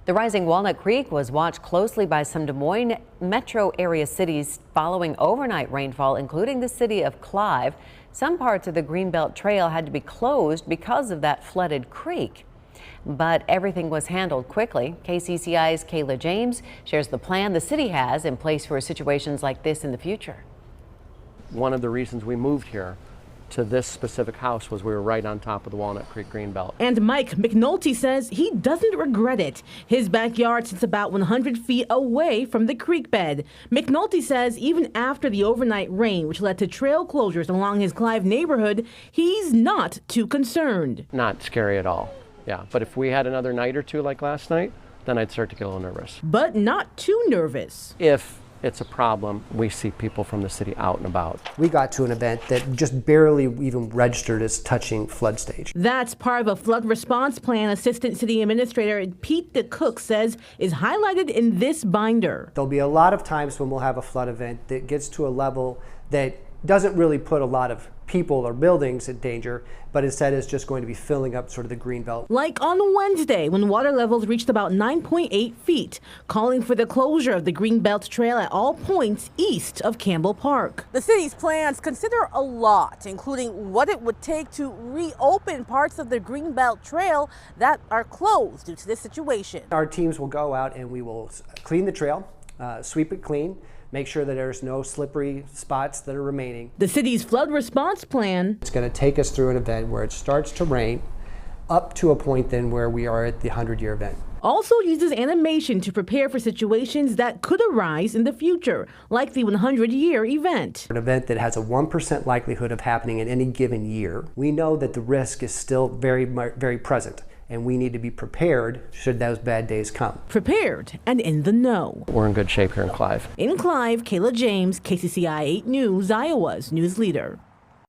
The rising Walnut Creek was watched closely by some Des Moines metro area cities following overnight rainfall, including the city of Clive. Some parts of the Greenbelt Trail had to be closed because of that flooded creek. But everything was handled quickly. KCCI's Kayla James shares the plan the city has in place for situations like this in the future. One of the reasons we moved here to this specific house was we were right on top of the Walnut Creek Greenbelt. And Mike McNulty says he doesn't regret it. His backyard sits about 100 feet away from the creek bed. McNulty says even after the overnight rain, which led to trail closures along his Clive neighborhood, he's not too concerned. Not scary at all, yeah. But if we had another night or two like last night, then I'd start to get a little nervous. But not too nervous. If it's a problem, we see people from the city out and about. We got to an event that just barely even registered as touching flood stage. That's part of a flood response plan Assistant City Administrator Pete DeCook says is highlighted in this binder. There'll be a lot of times when we'll have a flood event that gets to a level that doesn't really put a lot of people or buildings in danger, but instead is just going to be filling up sort of the greenbelt. Like on Wednesday, when water levels reached about 9.8 feet, calling for the closure of the Greenbelt Trail at all points east of Campbell Park. The city's plans consider a lot, including what it would take to reopen parts of the Greenbelt Trail that are closed due to this situation. Our teams will go out and we will clean the trail, sweep it clean, make sure that there's no slippery spots that are remaining. The city's flood response plan. It's going to take us through an event where it starts to rain up to a point then where we are at the 100-year event. Also uses animation to prepare for situations that could arise in the future, like the 100-year event. An event that has a 1% likelihood of happening in any given year. We know that the risk is still very, very present, and we need to be prepared should those bad days come. Prepared and in the know. We're in good shape here in Clive. In Clive, Kayla James, KCCI 8 News, Iowa's news leader.